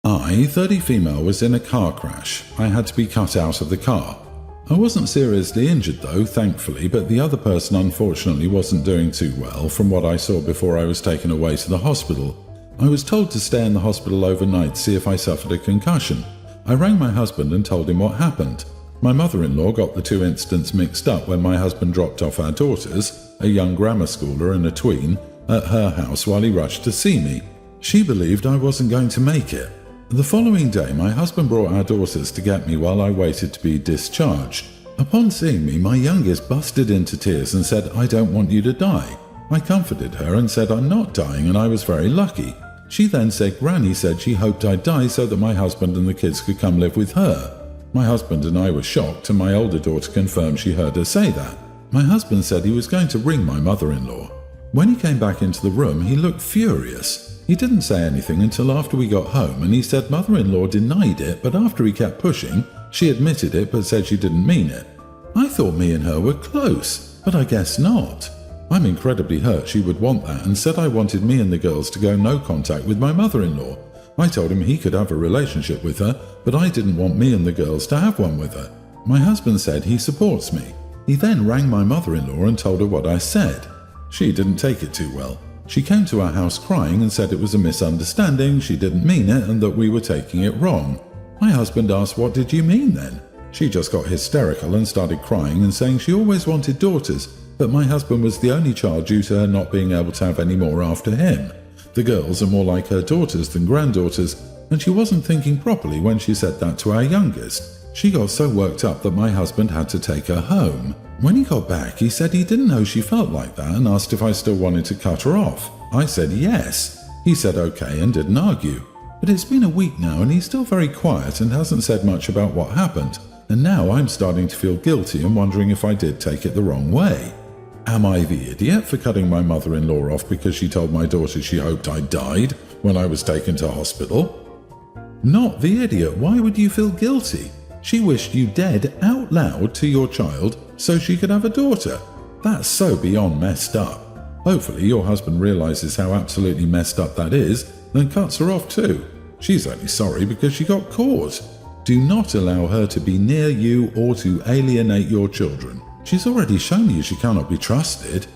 I, 30 female, was in a car crash. I had to be cut out of the car. I wasn't seriously injured though, thankfully, but the other person unfortunately wasn't doing too well from what I saw before I was taken away to the hospital. I was told to stay in the hospital overnight to see if I suffered a concussion. I rang my husband and told him what happened. My mother-in-law got the two incidents mixed up when my husband dropped off our daughters, a young grammar schooler and a tween, at her house while he rushed to see me. She believed I wasn't going to make it. The following day, my husband brought our daughters to get me while I waited to be discharged. Upon seeing me, my youngest busted into tears and said, "I don't want you to die." I comforted her and said I'm not dying and I was very lucky. She then said Granny said she hoped I'd die so that my husband and the kids could come live with her. My husband and I were shocked and my older daughter confirmed she heard her say that. My husband said he was going to ring my mother-in-law. When he came back into the room, he looked furious. He didn't say anything until after we got home and he said mother-in-law denied it, but after he kept pushing, she admitted it but said she didn't mean it. I thought me and her were close, but I guess not. I'm incredibly hurt she would want that and said I wanted me and the girls to go no contact with my mother-in-law. I told him he could have a relationship with her, but I didn't want me and the girls to have one with her. My husband said he supports me. He then rang my mother-in-law and told her what I said. She didn't take it too well. She came to our house crying and said it was a misunderstanding, she didn't mean it and that we were taking it wrong. My husband asked, "What did you mean then?" She just got hysterical and started crying and saying she always wanted daughters, but my husband was the only child due to her not being able to have any more after him. The girls are more like her daughters than granddaughters, and she wasn't thinking properly when she said that to our youngest. She got so worked up that my husband had to take her home. When he got back, he said he didn't know she felt like that and asked if I still wanted to cut her off. I said yes. He said okay and didn't argue. But it's been a week now and he's still very quiet and hasn't said much about what happened, and now I'm starting to feel guilty and wondering if I did take it the wrong way. Am I the idiot for cutting my mother-in-law off because she told my daughter she hoped I died when I was taken to hospital? Not the idiot. Why would you feel guilty? She wished you dead out loud to your child so she could have a daughter. That's so beyond messed up. Hopefully your husband realizes how absolutely messed up that is and cuts her off too. She's only sorry because she got caught. Do not allow her to be near you or to alienate your children. She's already shown you she cannot be trusted.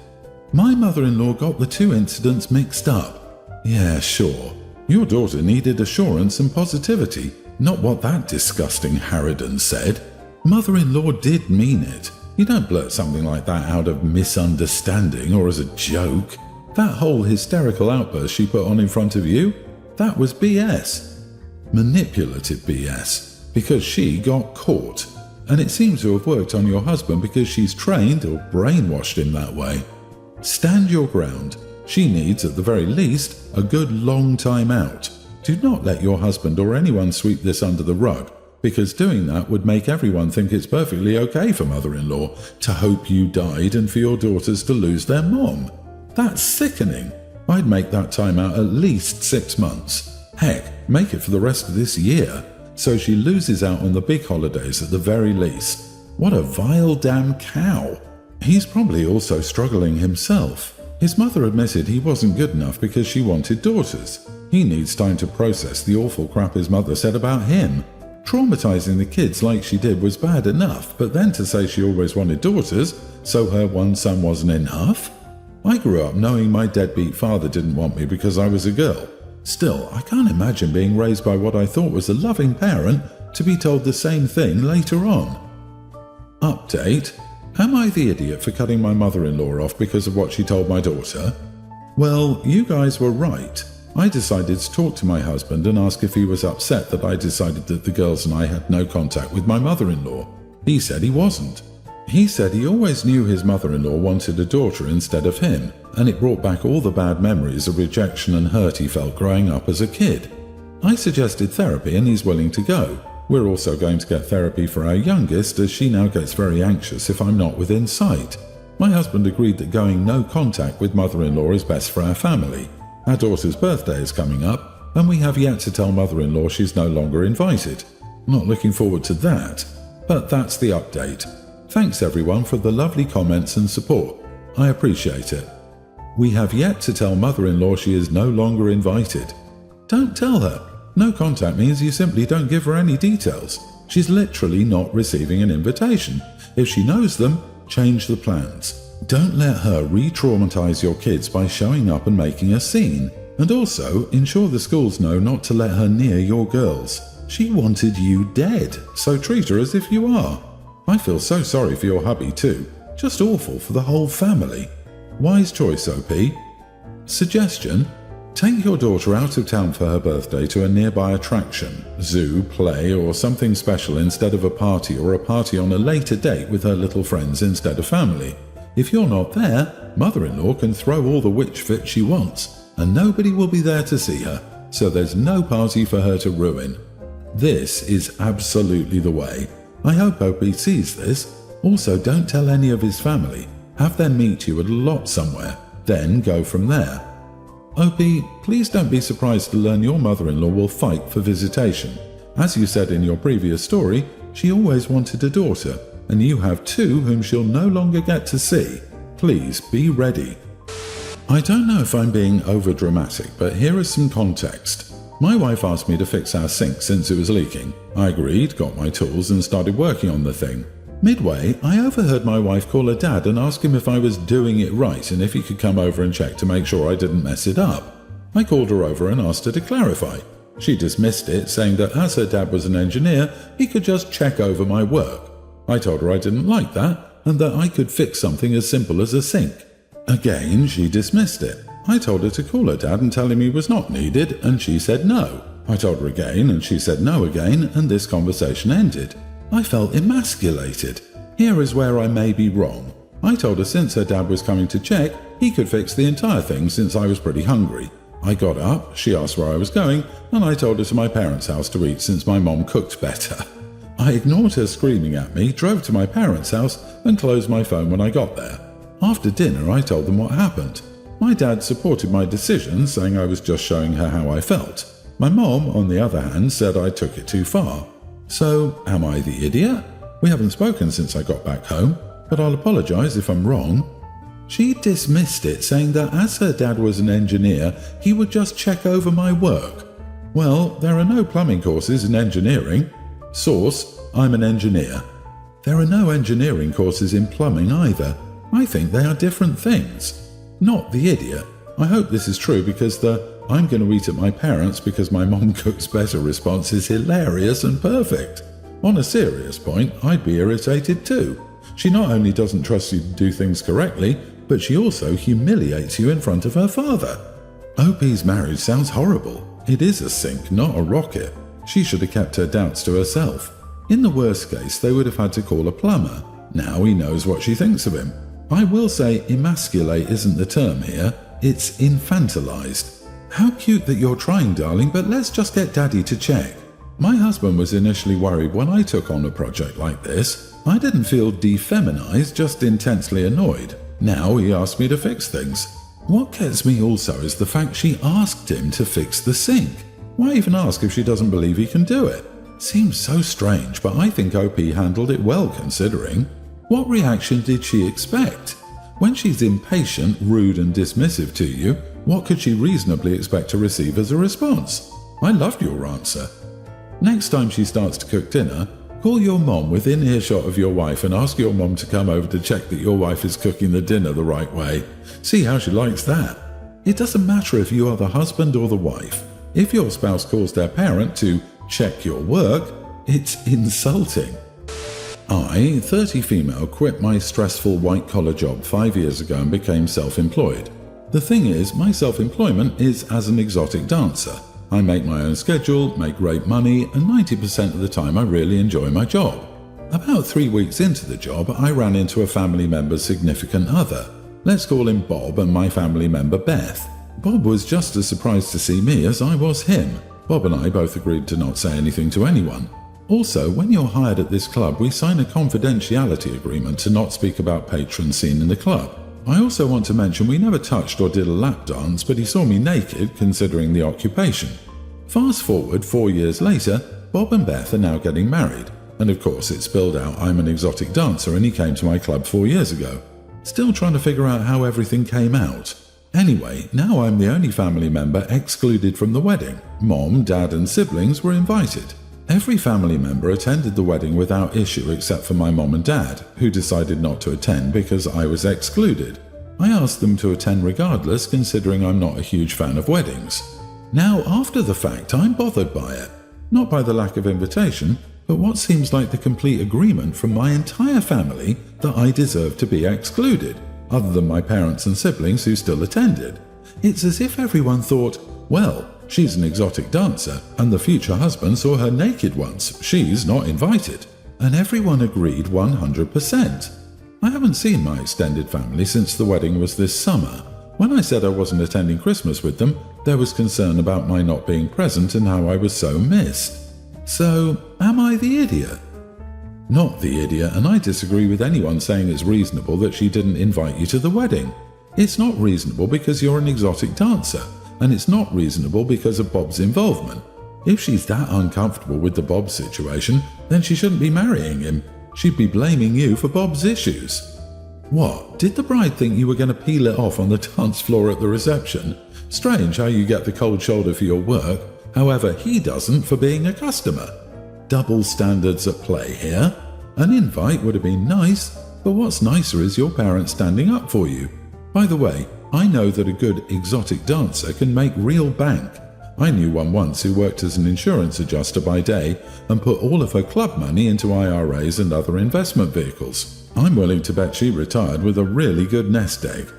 My mother-in-law got the two incidents mixed up. Yeah, sure. Your daughter needed assurance and positivity, not what that disgusting harridan said. Mother-in-law did mean it. You don't blurt something like that out of misunderstanding or as a joke. That whole hysterical outburst she put on in front of you, that was BS. Manipulative BS, because she got caught. And it seems to have worked on your husband because she's trained or brainwashed him that way. Stand your ground. She needs, at the very least, a good long time out. Do not let your husband or anyone sweep this under the rug, because doing that would make everyone think it's perfectly okay for mother-in-law to hope you died and for your daughters to lose their mom. That's sickening. I'd make that time out at least 6 months. Heck, make it for the rest of this year, so she loses out on the big holidays at the very least. What a vile damn cow. He's probably also struggling himself. His mother admitted he wasn't good enough because she wanted daughters. He needs time to process the awful crap his mother said about him. Traumatizing the kids like she did was bad enough, but then to say she always wanted daughters, so her one son wasn't enough? I grew up knowing my deadbeat father didn't want me because I was a girl. Still, I can't imagine being raised by what I thought was a loving parent to be told the same thing later on. Update. Am I the idiot for cutting my mother-in-law off because of what she told my daughter? Well, you guys were right. I decided to talk to my husband and ask if he was upset that I decided that the girls and I had no contact with my mother-in-law. He said he wasn't. He said he always knew his mother-in-law wanted a daughter instead of him, and it brought back all the bad memories of rejection and hurt he felt growing up as a kid. I suggested therapy and he's willing to go. We're also going to get therapy for our youngest, as she now gets very anxious if I'm not within sight. My husband agreed that going no contact with mother-in-law is best for our family. Our daughter's birthday is coming up, and we have yet to tell mother-in-law she's no longer invited. Not looking forward to that, but that's the update. Thanks everyone for the lovely comments and support. I appreciate it. We have yet to tell mother-in-law she is no longer invited. Don't tell her. No contact means you simply don't give her any details. She's literally not receiving an invitation. If she knows them, change the plans. Don't let her re-traumatize your kids by showing up and making a scene. And also, ensure the schools know not to let her near your girls. She wanted you dead, so treat her as if you are. I feel so sorry for your hubby too. Just awful for the whole family. Wise choice, OP. Suggestion: take your daughter out of town for her birthday to a nearby attraction, zoo, play, or something special instead of a party, or a party on a later date with her little friends instead of family. If you're not there, mother-in-law can throw all the witch fit she wants, and nobody will be there to see her, so there's no party for her to ruin. This is absolutely the way. I hope OP sees this. Also, don't tell any of his family. Have them meet you at a lot somewhere, then go from there. OP, please don't be surprised to learn your mother-in-law will fight for visitation. As you said in your previous story, she always wanted a daughter, and you have two whom she'll no longer get to see. Please be ready. I don't know if I'm being over-dramatic, but here is some context. My wife asked me to fix our sink since it was leaking. I agreed, got my tools, and started working on the thing. Midway, I overheard my wife call her dad and ask him if I was doing it right and if he could come over and check to make sure I didn't mess it up. I called her over and asked her to clarify. She dismissed it, saying that as her dad was an engineer, he could just check over my work. I told her I didn't like that and that I could fix something as simple as a sink. Again, she dismissed it. I told her to call her dad and tell him he was not needed, and she said no. I told her again, and she said no again, and this conversation ended. I felt emasculated. Here is where I may be wrong. I told her since her dad was coming to check, he could fix the entire thing since I was pretty hungry. I got up, she asked where I was going, and I told her to my parents' house to eat since my mom cooked better. I ignored her screaming at me, drove to my parents' house, and closed my phone when I got there. After dinner, I told them what happened. My dad supported my decision, saying I was just showing her how I felt. My mom, on the other hand, said I took it too far. So, am I the idiot? We haven't spoken since I got back home, but I'll apologize if I'm wrong. She dismissed it, saying that as her dad was an engineer, he would just check over my work. Well, there are no plumbing courses in engineering. Source: I'm an engineer. There are no engineering courses in plumbing either. I think they are different things. Not the idiot. I hope this is true because the "I'm going to eat at my parents' because my mom cooks better" response is hilarious and perfect. On a serious point, I'd be irritated too. She not only doesn't trust you to do things correctly, but she also humiliates you in front of her father. OP's marriage sounds horrible. It is a sink, not a rocket. She should have kept her doubts to herself. In the worst case, they would have had to call a plumber. Now he knows what she thinks of him. I will say emasculate isn't the term here, it's infantilized. How cute that you're trying, darling, but let's just get Daddy to check. My husband was initially worried when I took on a project like this. I didn't feel defeminized, just intensely annoyed. Now he asked me to fix things. What gets me also is the fact she asked him to fix the sink. Why even ask if she doesn't believe he can do it? Seems so strange, but I think OP handled it well considering. What reaction did she expect? When she's impatient, rude and dismissive to you, what could she reasonably expect to receive as a response? I loved your answer. Next time she starts to cook dinner, call your mom within earshot of your wife and ask your mom to come over to check that your wife is cooking the dinner the right way. See how she likes that. It doesn't matter if you are the husband or the wife. If your spouse calls their parent to check your work, it's insulting. I, 30 female, quit my stressful white-collar job 5 years ago and became self-employed. The thing is, my self-employment is as an exotic dancer. I make my own schedule, make great money, and 90% of the time I really enjoy my job. About 3 weeks into the job, I ran into a family member's significant other. Let's call him Bob and my family member Beth. Bob was just as surprised to see me as I was him. Bob and I both agreed to not say anything to anyone. Also, when you're hired at this club, we sign a confidentiality agreement to not speak about patrons seen in the club. I also want to mention we never touched or did a lap dance, but he saw me naked considering the occupation. Fast forward 4 years later, Bob and Beth are now getting married. And of course it spilled out I'm an exotic dancer and he came to my club 4 years ago. Still trying to figure out how everything came out. Anyway, now I'm the only family member excluded from the wedding. Mom, Dad and siblings were invited. Every family member attended the wedding without issue except for my mom and dad, who decided not to attend because I was excluded. I asked them to attend regardless, considering I'm not a huge fan of weddings. Now, after the fact, I'm bothered by it. Not by the lack of invitation, but what seems like the complete agreement from my entire family that I deserve to be excluded, other than my parents and siblings who still attended. It's as if everyone thought, well, she's an exotic dancer, and the future husband saw her naked once, she's not invited. And everyone agreed 100%. I haven't seen my extended family since the wedding was this summer. When I said I wasn't attending Christmas with them, there was concern about my not being present and how I was so missed. So, am I the idiot? Not the idiot, and I disagree with anyone saying it's reasonable that she didn't invite you to the wedding. It's not reasonable because you're an exotic dancer, and it's not reasonable because of Bob's involvement. If she's that uncomfortable with the Bob situation, then she shouldn't be marrying him. She'd be blaming you for Bob's issues. What, did the bride think you were going to peel it off on the dance floor at the reception? Strange how you get the cold shoulder for your work, however he doesn't for being a customer. Double standards at play here. An invite would have been nice, but what's nicer is your parents standing up for you. By the way, I know that a good exotic dancer can make real bank. I knew one once who worked as an insurance adjuster by day and put all of her club money into IRAs and other investment vehicles. I'm willing to bet she retired with a really good nest egg.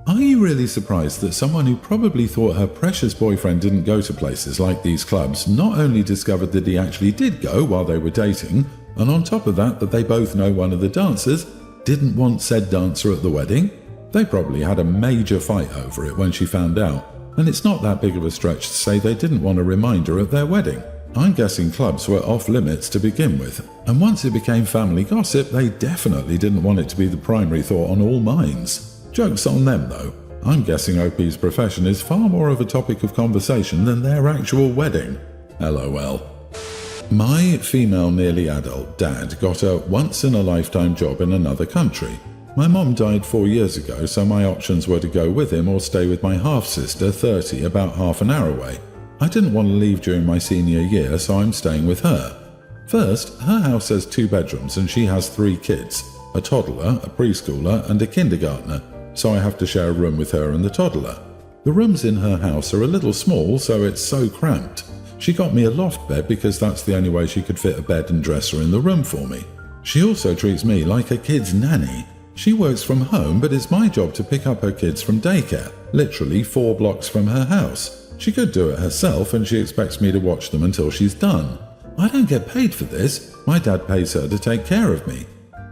Are you really surprised that someone who probably thought her precious boyfriend didn't go to places like these clubs not only discovered that he actually did go while they were dating, and on top of that they both know one of the dancers, didn't want said dancer at the wedding? They probably had a major fight over it when she found out, and it's not that big of a stretch to say they didn't want a reminder at their wedding. I'm guessing clubs were off limits to begin with, and once it became family gossip, they definitely didn't want it to be the primary thought on all minds. Joke's on them though. I'm guessing OP's profession is far more of a topic of conversation than their actual wedding. LOL. My female nearly adult dad got a once-in-a-lifetime job in another country. My mom died 4 years ago, so my options were to go with him or stay with my half-sister, 30, about half an hour away. I didn't want to leave during my senior year, so I'm staying with her. First, her house has 2 bedrooms and she has 3 kids, a toddler, a preschooler and a kindergartner, so I have to share a room with her and the toddler. The rooms in her house are a little small, so it's so cramped. She got me a loft bed because that's the only way she could fit a bed and dresser in the room for me. She also treats me like a kid's nanny. She works from home, but it's my job to pick up her kids from daycare, literally 4 blocks from her house. She could do it herself, and she expects me to watch them until she's done. I don't get paid for this. My dad pays her to take care of me.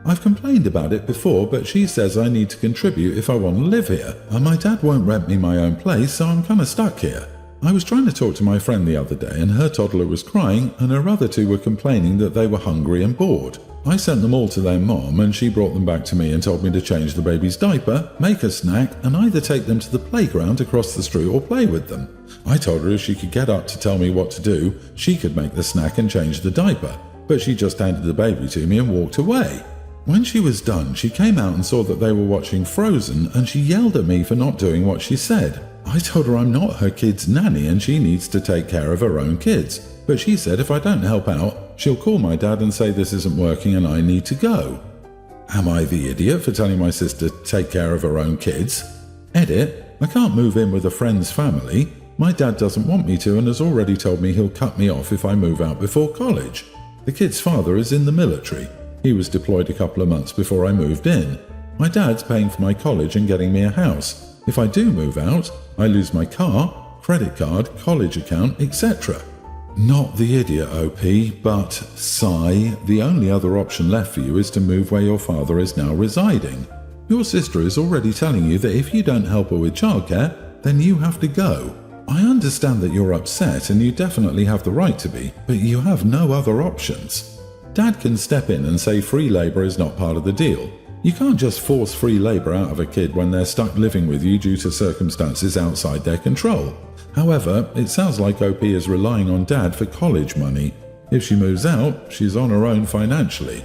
I've complained about it before, but she says I need to contribute if I want to live here, and my dad won't rent me my own place, so I'm kind of stuck here. I was trying to talk to my friend the other day, and her toddler was crying, and her other 2 were complaining that they were hungry and bored. I sent them all to their mom, and she brought them back to me and told me to change the baby's diaper, make a snack, and either take them to the playground across the street or play with them. I told her if she could get up to tell me what to do, she could make the snack and change the diaper, but she just handed the baby to me and walked away. When she was done, she came out and saw that they were watching Frozen, and she yelled at me for not doing what she said. I told her I'm not her kid's nanny and she needs to take care of her own kids, but she said if I don't help out, she'll call my dad and say this isn't working and I need to go. Am I the idiot for telling my sister to take care of her own kids? Edit, I can't move in with a friend's family. My dad doesn't want me to and has already told me he'll cut me off if I move out before college. The kid's father is in the military. He was deployed a couple of months before I moved in. My dad's paying for my college and getting me a house. If I do move out, I lose my car, credit card, college account, etc. Not the idiot, OP, but sigh, the only other option left for you is to move where your father is now residing. Your sister is already telling you that if you don't help her with childcare, then you have to go. I understand that you're upset and you definitely have the right to be, but you have no other options. Dad can step in and say free labour is not part of the deal. You can't just force free labour out of a kid when they're stuck living with you due to circumstances outside their control. However, it sounds like OP is relying on Dad for college money. If she moves out, she's on her own financially.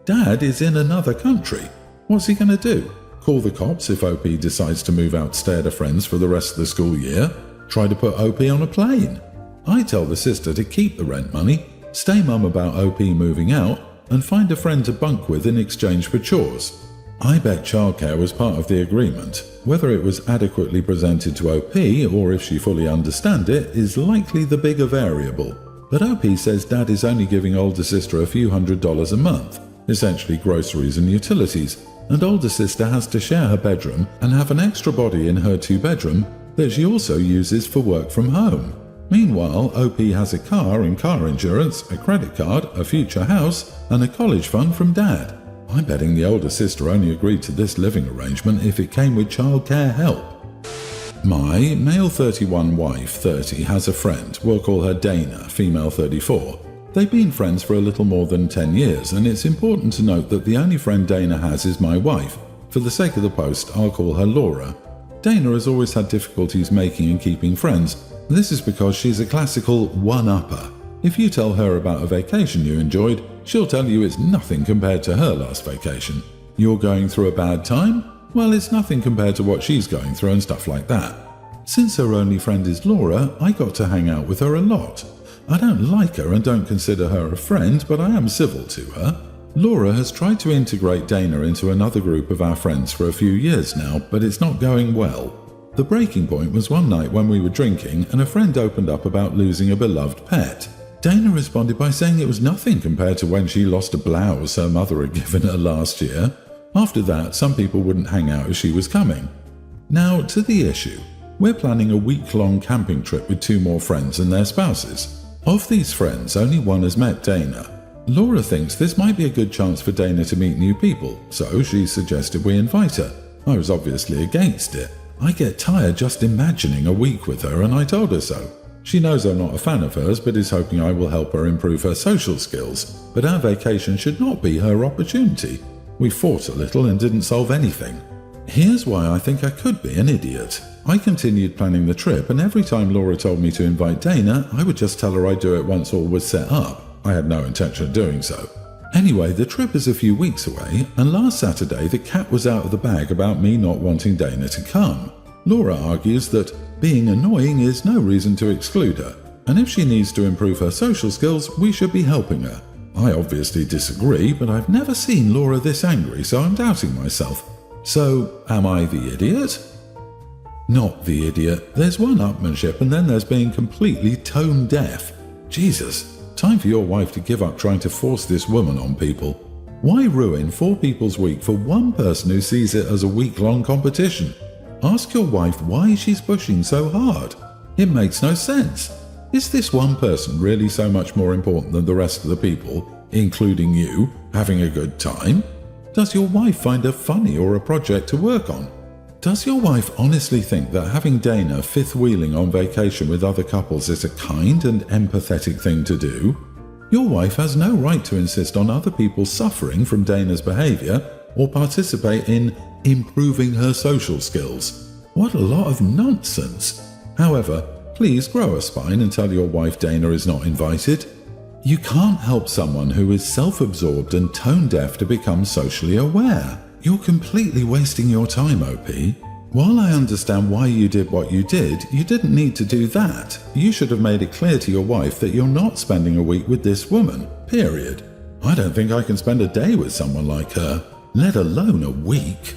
Dad is in another country. What's he going to do? Call the cops if OP decides to move out to stay at a friend's for the rest of the school year. Try to put OP on a plane. I tell the sister to keep the rent money, stay mum about OP moving out, and find a friend to bunk with in exchange for chores. I bet childcare was part of the agreement. Whether it was adequately presented to OP or if she fully understands it is likely the bigger variable. But OP says Dad is only giving older sister a few $100s a month, essentially groceries and utilities, and older sister has to share her bedroom and have an extra body in her 2-bedroom that she also uses for work from home. Meanwhile, OP has a car and car insurance, a credit card, a future house, and a college fund from Dad. I'm betting the older sister only agreed to this living arrangement if it came with childcare help. My male 31 wife 30 has a friend, we'll call her Dana, female 34. They've been friends for a little more than 10 years, and it's important to note that the only friend Dana has is my wife. For the sake of the post, I'll call her Laura. Dana has always had difficulties making and keeping friends. This is because she's a classical one-upper. If you tell her about a vacation you enjoyed, she'll tell you it's nothing compared to her last vacation. You're going through a bad time? Well, it's nothing compared to what she's going through and stuff like that. Since her only friend is Laura, I got to hang out with her a lot. I don't like her and don't consider her a friend, but I am civil to her. Laura has tried to integrate Dana into another group of our friends for a few years now, but it's not going well. The breaking point was one night when we were drinking and a friend opened up about losing a beloved pet. Dana responded by saying it was nothing compared to when she lost a blouse her mother had given her last year. After that, some people wouldn't hang out as she was coming. Now, to the issue. We're planning a week-long camping trip with 2 more friends and their spouses. Of these friends, only one has met Dana. Laura thinks this might be a good chance for Dana to meet new people, so she suggested we invite her. I was obviously against it. I get tired just imagining a week with her, and I told her so. She knows I'm not a fan of hers, but is hoping I will help her improve her social skills. But our vacation should not be her opportunity. We fought a little and didn't solve anything. Here's why I think I could be an idiot. I continued planning the trip, and every time Laura told me to invite Dana, I would just tell her I'd do it once all was set up. I had no intention of doing so. Anyway, the trip is a few weeks away, and last Saturday the cat was out of the bag about me not wanting Dana to come. Laura argues that being annoying is no reason to exclude her, and if she needs to improve her social skills, we should be helping her. I obviously disagree, but I've never seen Laura this angry, so I'm doubting myself. So, am I the idiot? Not the idiot. There's one-upmanship, and then there's being completely tone deaf. Jesus, time for your wife to give up trying to force this woman on people. Why ruin 4 people's week for one person who sees it as a week-long competition? Ask your wife why she's pushing so hard. It makes no sense. Is this one person really so much more important than the rest of the people, including you, having a good time? Does your wife find her funny or a project to work on? Does your wife honestly think that having Dana fifth-wheeling on vacation with other couples is a kind and empathetic thing to do? Your wife has no right to insist on other people suffering from Dana's behavior or participate in improving her social skills. What a lot of nonsense. However, please grow a spine and tell your wife Dana is not invited. You can't help someone who is self-absorbed and tone-deaf to become socially aware. You're completely wasting your time, OP. While I understand why you did what you did, you didn't need to do that. You should have made it clear to your wife that you're not spending a week with this woman, period. I don't think I can spend a day with someone like her, let alone a week.